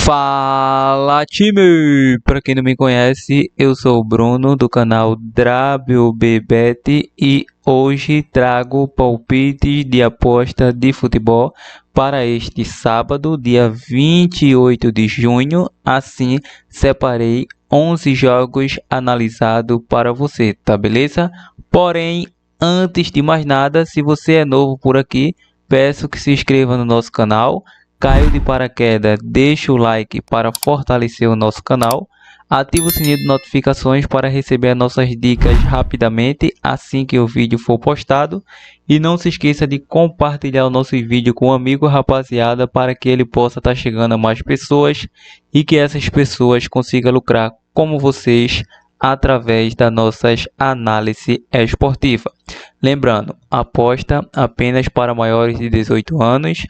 Fala, time! Para quem não me conhece, eu sou o Bruno do canal WBBet e hoje trago palpites de aposta de futebol para este sábado, dia 28 de junho. Assim, separei 11 jogos analisados para você, tá beleza? Porém, antes de mais nada, se você é novo por aqui, peço que se inscreva no nosso canal. Caiu de paraquedas, deixa o like para fortalecer o nosso canal. Ative o sininho de notificações para receber as nossas dicas rapidamente assim que o vídeo for postado. E não se esqueça de compartilhar o nosso vídeo com um amigo, rapaziada, para que ele possa estar chegando a mais pessoas e que essas pessoas consigam lucrar como vocês através das nossas análises esportivas. Lembrando, aposta apenas para maiores de 18 anos.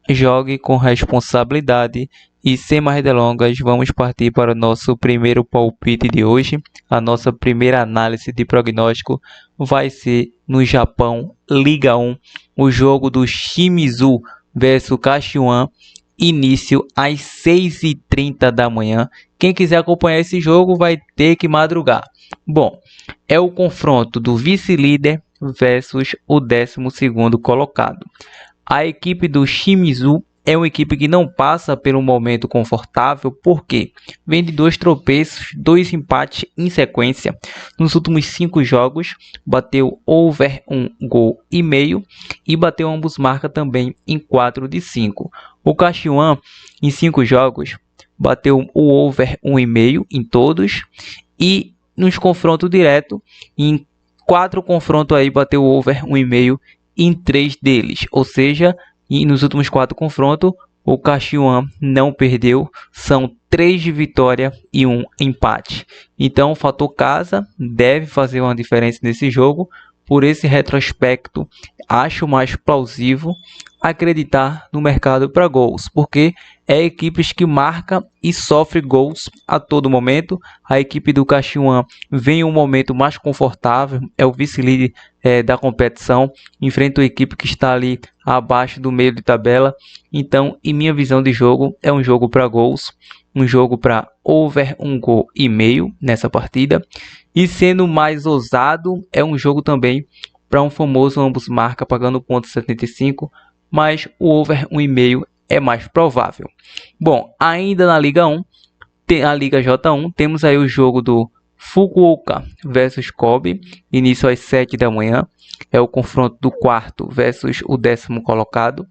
Jogue com responsabilidade e sem mais delongas, vamos partir para o nosso primeiro palpite de hoje. A nossa primeira análise de prognóstico vai ser no Japão, Liga 1, o jogo do Shimizu versus Kashiwan, início às 6h30 da manhã. Quem quiser acompanhar esse jogo vai ter que madrugar. Bom, é o confronto do vice-líder versus o 12º colocado. A equipe do Shimizu é uma equipe que não passa por um momento confortável, porque vem de 2 tropeços, 2 empates em sequência. Nos últimos 5 jogos, bateu over 1,5 gol e bateu ambos marcas também em 4 de 5. O Kashiwan, em 5 jogos, bateu o over 1,5 em todos e nos confrontos direto, em 4 confrontos aí bateu o over 1,5 em 3 deles, ou seja, nos últimos 4 confrontos, o Kashiwan não perdeu, são 3 de vitória e 1 empate. Então, o fator casa deve fazer uma diferença nesse jogo. Por esse retrospecto, acho mais plausível acreditar no mercado para gols, porque é equipes que marca e sofre gols a todo momento. A equipe do Kashiwan vem em um momento mais confortável, é o vice-líder da competição, enfrenta uma equipe que está ali abaixo do meio de tabela. Então, em minha visão de jogo, é um jogo para gols, um jogo para over 1,5 gol nessa partida. E sendo mais ousado, é um jogo também para um famoso ambos marca pagando 0,75, mas o over 1,5 é mais provável. Bom, ainda na Liga 1, a Liga J1, temos aí o jogo do Fukuoka versus Kobe, início às 7 da manhã. É o confronto do 4º versus o 10º colocado.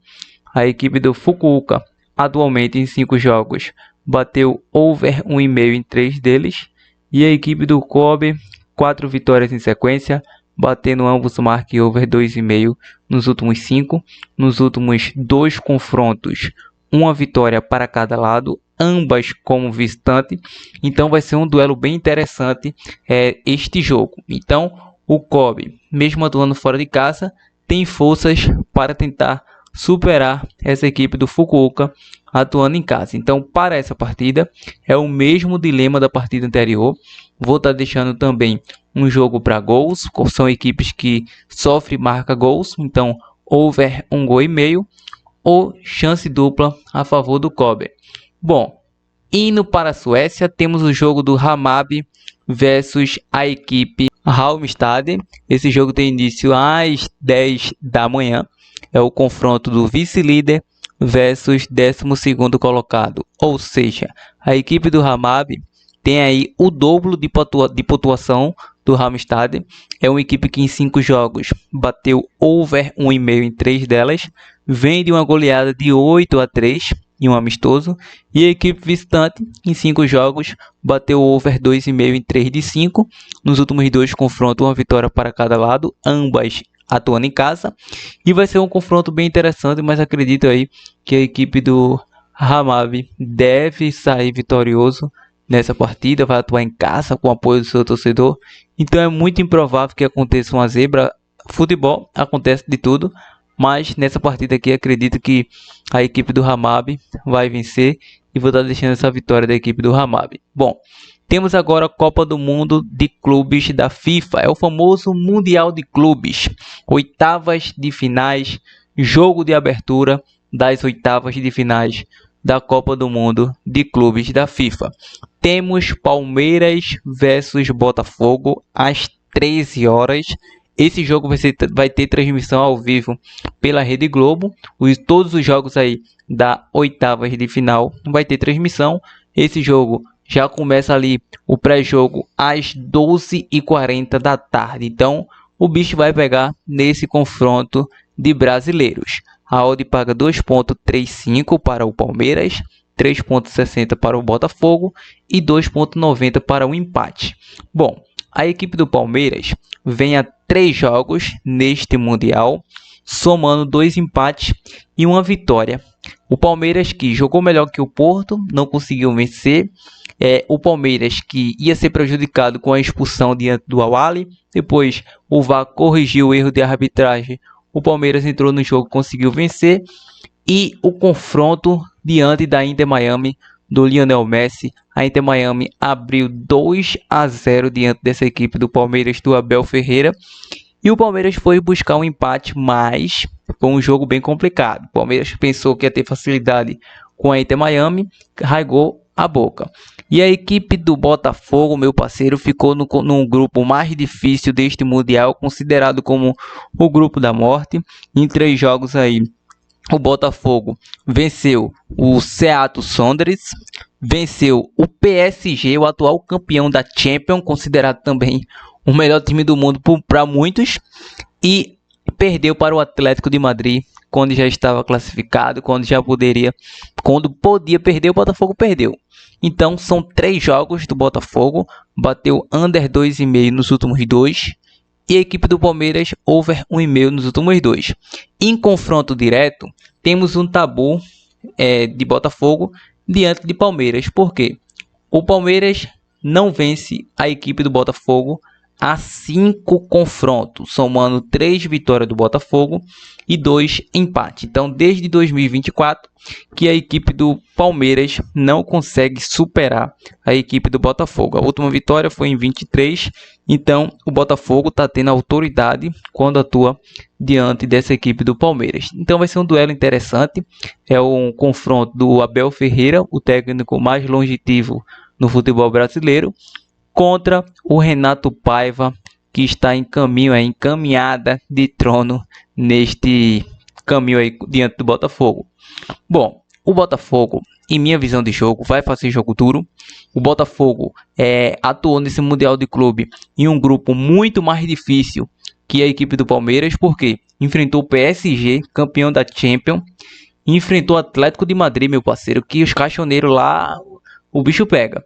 A equipe do Fukuoka, atualmente em 5 jogos, bateu over 1,5 em 3 deles. E a equipe do Kobe, 4 vitórias em sequência, batendo ambos marca over 2,5 nos últimos 5. Nos últimos 2 confrontos, uma vitória para cada lado, ambas como visitante. Então vai ser um duelo bem interessante este jogo. Então o Kobe, mesmo atuando fora de casa, tem forças para tentar superar essa equipe do Fukuoka atuando em casa. Então, para essa partida, é o mesmo dilema da partida anterior. Vou estar deixando também um jogo para gols. São equipes que sofrem marca gols. Então, over 1,5 gol ou chance dupla a favor do Kobe. Bom, indo para a Suécia, temos o jogo do Hammarby versus a equipe Halmstad. Esse jogo tem início às 10 da manhã. É o confronto do vice-líder versus 12º colocado. Ou seja, a equipe do Hammarby tem aí o dobro de pontuação do Halmstad. É uma equipe que em 5 jogos bateu over 1,5 em 3 delas. Vem de uma goleada de 8-3 em um amistoso. E a equipe visitante em 5 jogos bateu over 2,5 em 3 de 5. Nos últimos 2 confrontos, uma vitória para cada lado, ambas atuando em casa. E vai ser um confronto bem interessante, mas acredito aí que a equipe do Hammarby deve sair vitorioso nessa partida, vai atuar em casa com o apoio do seu torcedor. Então é muito improvável que aconteça uma zebra. Futebol acontece de tudo, mas nessa partida aqui acredito que a equipe do Hammarby vai vencer e vou estar deixando essa vitória da equipe do Hammarby. Bom, temos agora a Copa do Mundo de Clubes da FIFA. É o famoso Mundial de Clubes. Oitavas de finais, jogo de abertura das oitavas de finais da Copa do Mundo de Clubes da FIFA. Temos Palmeiras versus Botafogo às 13 horas. Esse jogo vai ter transmissão ao vivo pela Rede Globo. Todos os jogos aí da oitavas de final vai ter transmissão. Esse jogo já começa ali o pré-jogo às 12h40 da tarde. Então o bicho vai pegar nesse confronto de brasileiros. A odd paga 2,35 para o Palmeiras, 3,60 para o Botafogo e 2,90 para o empate. Bom, a equipe do Palmeiras vem a 3 jogos neste Mundial, somando 2 empates e 1 vitória. O Palmeiras, que jogou melhor que o Porto, não conseguiu vencer. O Palmeiras, que ia ser prejudicado com a expulsão diante do Al-Ahly. Depois o VAR corrigiu o erro de arbitragem. O Palmeiras entrou no jogo, conseguiu vencer. E o confronto diante da Inter Miami do Lionel Messi. A Inter Miami abriu 2-0 diante dessa equipe do Palmeiras do Abel Ferreira. E o Palmeiras foi buscar um empate, mas foi um jogo bem complicado. O Palmeiras pensou que ia ter facilidade com a Inter Miami, rasgou a boca. E a equipe do Botafogo, meu parceiro, ficou num grupo mais difícil deste Mundial, considerado como o grupo da morte. Em 3 jogos aí, o Botafogo venceu o Seattle Sounders, venceu o PSG, o atual campeão da Champions, considerado também o melhor time do mundo para muitos, e perdeu para o Atlético de Madrid, quando já estava classificado, quando podia perder, o Botafogo perdeu. Então são 3 jogos do Botafogo, bateu under 2,5 nos últimos 2, e a equipe do Palmeiras over 1,5 nos últimos 2. Em confronto direto, temos um tabu de Botafogo diante de Palmeiras. Por quê? O Palmeiras não vence a equipe do Botafogo há 5 confrontos, somando 3 vitórias do Botafogo e 2 empates. Então, desde 2024, que a equipe do Palmeiras não consegue superar a equipe do Botafogo. A última vitória foi em 23, então o Botafogo está tendo autoridade quando atua diante dessa equipe do Palmeiras. Então vai ser um duelo interessante, é um confronto do Abel Ferreira, o técnico mais longevo no futebol brasileiro, contra o Renato Paiva, que está em caminho, encaminhada de trono neste caminho aí diante do Botafogo. Bom, o Botafogo, em minha visão de jogo, vai fazer jogo duro. O Botafogo atuou nesse Mundial de Clube em um grupo muito mais difícil que a equipe do Palmeiras, porque enfrentou o PSG, campeão da Champions, enfrentou o Atlético de Madrid, meu parceiro, que os caixoneiros lá, o bicho pega.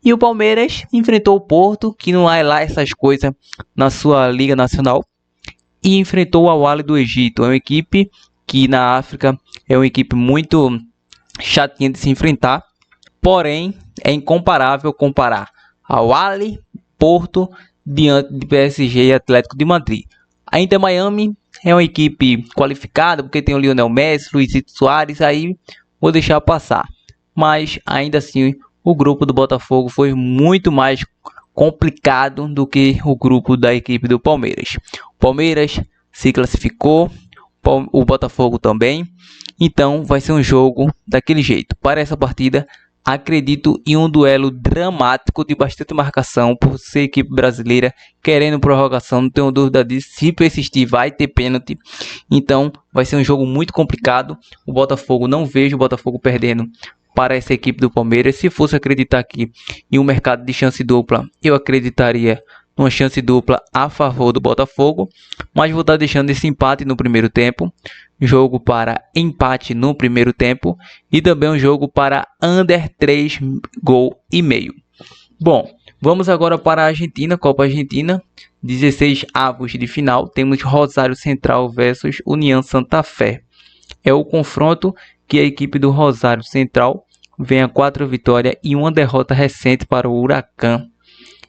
E o Palmeiras enfrentou o Porto, que não é lá essas coisas na sua Liga Nacional. E enfrentou o Al-Ahly do Egito. É uma equipe que na África é uma equipe muito chatinha de se enfrentar. Porém, é incomparável comparar Al-Ahly, Porto, diante de PSG e Atlético de Madrid. A Inter Miami é uma equipe qualificada, porque tem o Lionel Messi, Luizito Soares, aí vou deixar passar. Mas ainda assim, o grupo do Botafogo foi muito mais complicado do que o grupo da equipe do Palmeiras. O Palmeiras se classificou, o Botafogo também. Então vai ser um jogo daquele jeito. Para essa partida, acredito em um duelo dramático de bastante marcação por ser equipe brasileira querendo prorrogação. Não tenho dúvida disso. Se persistir, vai ter pênalti. Então vai ser um jogo muito complicado. O Botafogo, não vejo o Botafogo perdendo para essa equipe do Palmeiras. Se fosse acreditar aqui em um mercado de chance dupla, eu acreditaria numa chance dupla a favor do Botafogo, mas vou estar deixando esse empate no primeiro tempo, jogo para empate no primeiro tempo e também um jogo para under 3,5 gols. Bom, vamos agora para a Argentina, Copa Argentina, 16 avos de final. Temos Rosário Central versus União Santa Fé. É o confronto que a equipe do Rosário Central vem a 4 vitórias e 1 derrota recente para o Huracan.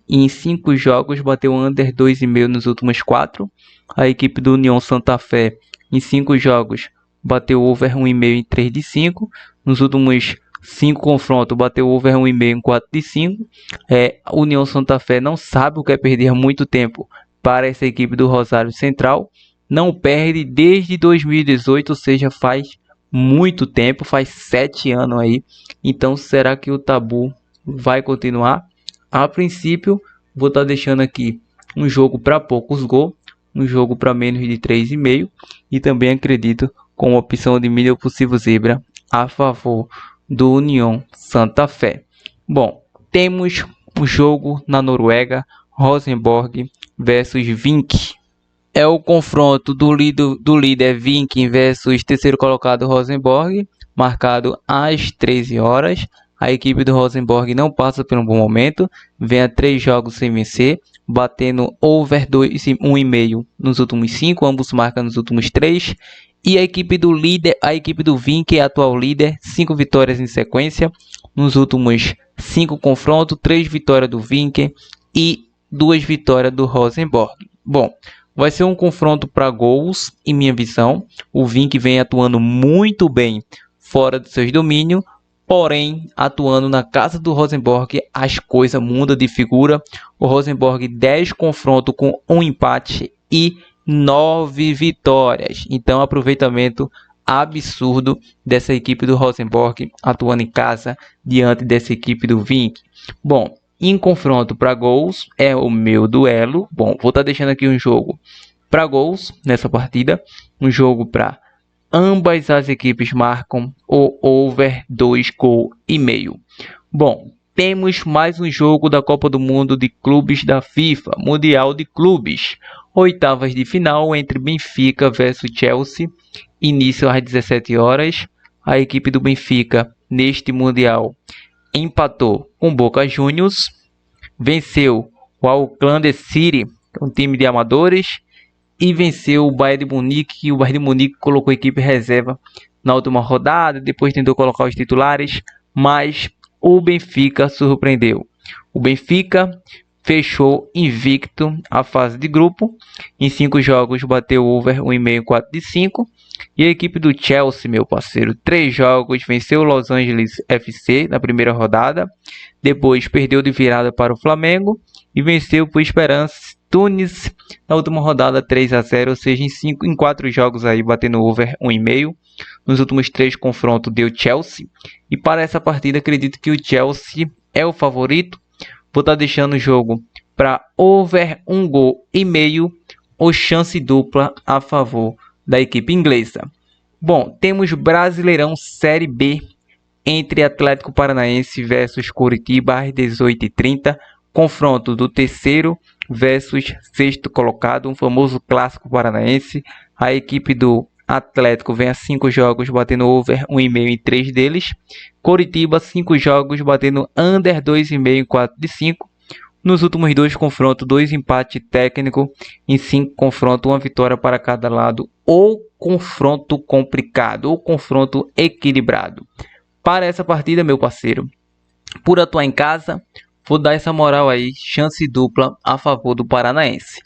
Em 5 jogos bateu under 2,5 nos últimos 4. A equipe do União Santa Fé em 5 jogos bateu over 1,5 em 3 de 5. Nos últimos 5 confrontos bateu over 1,5 em 4 de 5. A União Santa Fé não sabe o que é perder muito tempo para essa equipe do Rosário Central. Não perde desde 2018, ou seja, faz muito tempo, faz 7 anos aí. Então será que o tabu vai continuar? A princípio, vou estar deixando aqui um jogo para poucos gols, um jogo para menos de 3,5 e também acredito com a opção de milho possível zebra a favor do União Santa Fé. Bom, temos o jogo na Noruega, Rosenborg versus Vink. É o confronto do líder Vink versus terceiro colocado Rosenborg, marcado às 13 horas. A equipe do Rosenborg não passa por um bom momento, vem a 3 jogos sem vencer, batendo over 1,5 nos últimos 5, ambos marcam nos últimos 3. E a equipe do Vink, é atual líder, 5 vitórias em sequência. Nos últimos 5 confrontos, 3 vitórias do Vink e 2 vitórias do Rosenborg. Bom, vai ser um confronto para gols, em minha visão. O Vink vem atuando muito bem fora dos seus domínios, porém, atuando na casa do Rosenborg, as coisas mudam de figura. O Rosenborg 10 confrontos com 1 empate e 9 vitórias. Então, aproveitamento absurdo dessa equipe do Rosenborg atuando em casa diante dessa equipe do Vink. Bom, em confronto para gols é o meu duelo. Bom, vou estar deixando aqui um jogo para gols nessa partida, um jogo para ambas as equipes marcam o over 2,5 gols. Bom, temos mais um jogo da Copa do Mundo de Clubes da FIFA, Mundial de Clubes. Oitavas de final entre Benfica versus Chelsea, início às 17 horas. A equipe do Benfica neste Mundial empatou com Boca Juniors, venceu o Auckland City, um time de amadores, e venceu o Bayern de Munique, e o Bayern de Munique colocou a equipe reserva na última rodada, depois tentou colocar os titulares, mas o Benfica surpreendeu. O Benfica fechou invicto a fase de grupo, em 5 jogos bateu over 1,5 4 de 5, e a equipe do Chelsea, meu parceiro, 3 jogos, venceu o Los Angeles FC na primeira rodada, depois perdeu de virada para o Flamengo e venceu por Esperance Tunis na última rodada 3-0, ou seja, em 4 jogos aí batendo over 1,5. Nos últimos 3 confrontos deu Chelsea. E para essa partida acredito que o Chelsea é o favorito. Vou estar deixando o jogo para over 1,5 gols ou chance dupla a favor da equipe inglesa. Bom, temos Brasileirão Série B entre Atlético Paranaense versus Coritiba às 18h30. Confronto do terceiro versus sexto colocado, um famoso clássico paranaense. A equipe do Atlético vem a 5 jogos batendo over 1,5 em 3 deles. Coritiba 5 jogos batendo under 2,5 em 4 de 5. Nos últimos 2 confrontos, 2 empates técnicos. Em 5 confrontos, 1 vitória para cada lado. Ou confronto complicado, ou confronto equilibrado. Para essa partida, meu parceiro, por atuar em casa, vou dar essa moral aí, chance dupla a favor do Paranaense.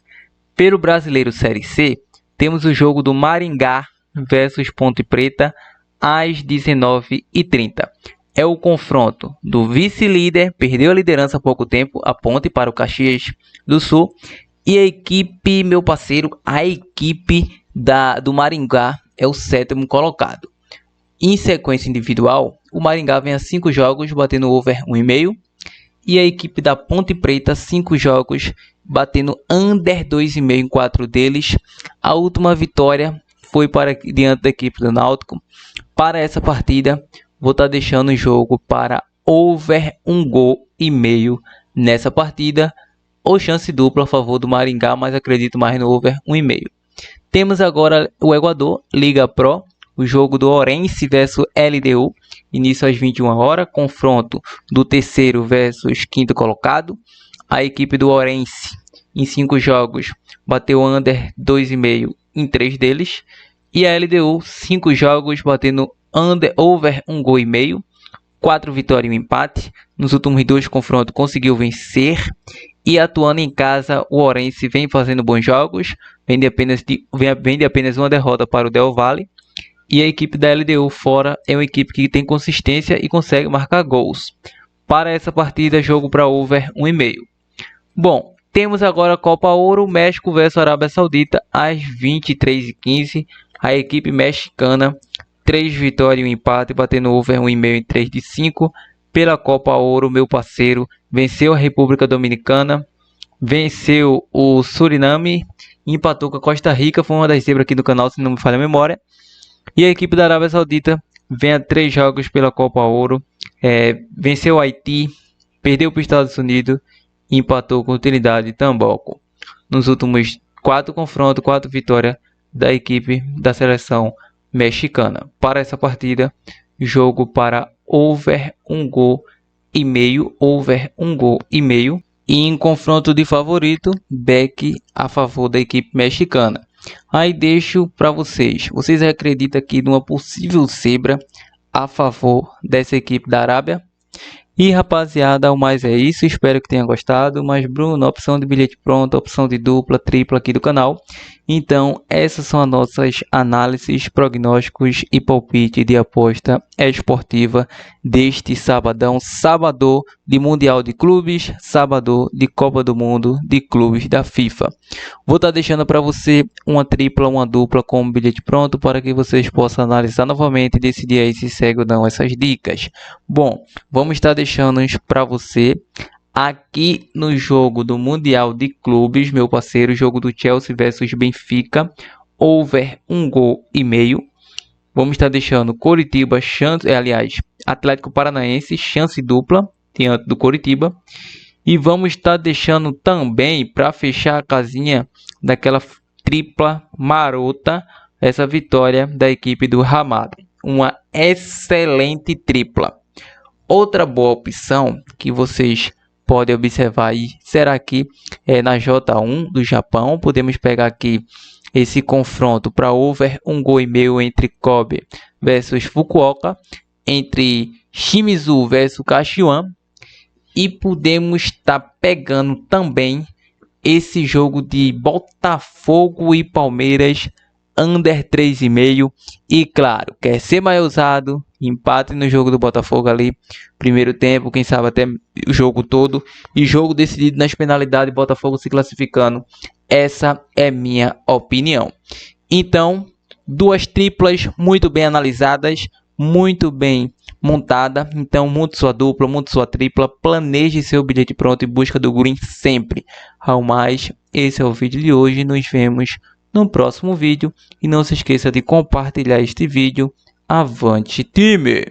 Pelo Brasileiro Série C, temos o jogo do Maringá versus Ponte Preta às 19h30. É o confronto do vice-líder, perdeu a liderança há pouco tempo, a Ponte, para o Caxias do Sul. E a equipe, meu parceiro, a equipe do Maringá é o 7º colocado. Em sequência individual, o Maringá vem a 5 jogos batendo over 1,5. E a equipe da Ponte Preta, 5 jogos, batendo under 2,5 em 4 deles. A última vitória foi diante da equipe do Náutico. Para essa partida, vou estar deixando o jogo para over 1,5 gols nessa partida. Ou chance dupla a favor do Maringá, mas acredito mais no over 1,5. Temos agora o Equador, Liga Pro. O jogo do Orense versus LDU, início às 21 horas, confronto do terceiro versus quinto colocado. A equipe do Orense, em 5 jogos, bateu under 2,5 em 3 deles. E a LDU, 5 jogos, batendo over 1,5 gols, 4 vitórias e um empate. Nos últimos 2 confrontos conseguiu vencer. E atuando em casa, o Orense vem fazendo bons jogos, vem de apenas uma derrota para o Del Valle. E a equipe da LDU fora é uma equipe que tem consistência e consegue marcar gols. Para essa partida, jogo para over 1,5. Bom, temos agora a Copa Ouro, México versus Arábia Saudita às 23h15. A equipe mexicana 3 vitórias e um empate, batendo over 1,5 em 3 de 5. Pela Copa Ouro, meu parceiro venceu a República Dominicana, venceu o Suriname, empatou com a Costa Rica, foi uma das zebras aqui do canal, se não me falha a memória. E a equipe da Arábia Saudita vem a 3 jogos pela Copa Ouro, venceu o Haiti, perdeu para os Estados Unidos e empatou com a Trinidad e Tobago. Nos últimos 4 confrontos, 4 vitórias da equipe da seleção mexicana. Para essa partida, jogo para over 1 gol e meio, over 1 gol e meio. E em confronto de favorito, back a favor da equipe mexicana. Aí deixo para vocês. Vocês acreditam aqui numa possível zebra a favor dessa equipe da Arábia? E rapaziada, o mais é isso, espero que tenha gostado. Mas Bruno, opção de bilhete pronto, opção de dupla, tripla aqui do canal. Então essas são as nossas análises, prognósticos e palpite de aposta esportiva deste sabadão, sábado de Mundial de Clubes, sábado de Copa do Mundo de Clubes da FIFA. Vou estar deixando para você uma tripla, uma dupla com bilhete pronto para que vocês possam analisar novamente e decidir aí se segue ou não essas dicas. Bom, vamos estar deixando para você aqui no jogo do Mundial de Clubes, meu parceiro, jogo do Chelsea versus Benfica, over 1 gol e meio. Vamos estar deixando Coritiba, Atlético Paranaense, chance dupla diante do Coritiba. E vamos estar deixando também, para fechar a casinha daquela tripla marota, essa vitória da equipe do Hamad. Uma excelente tripla. Outra boa opção que vocês podem observar aí será que na J1 do Japão. Podemos pegar aqui esse confronto para over 1 gol e meio entre Kobe versus Fukuoka, entre Shimizu versus Kashiwan. E podemos estar pegando também esse jogo de Botafogo e Palmeiras under 3,5. E claro, quer ser mais ousado, empate no jogo do Botafogo ali, primeiro tempo, quem sabe até o jogo todo, e jogo decidido nas penalidades, Botafogo se classificando. Essa é minha opinião. Então, duas triplas muito bem analisadas, muito bem montada. Então monte sua dupla, monte sua tripla, planeje seu bilhete pronto e busca do green sempre. Ao mais, esse é o vídeo de hoje, nos vemos no próximo vídeo e não se esqueça de compartilhar este vídeo. Avante time!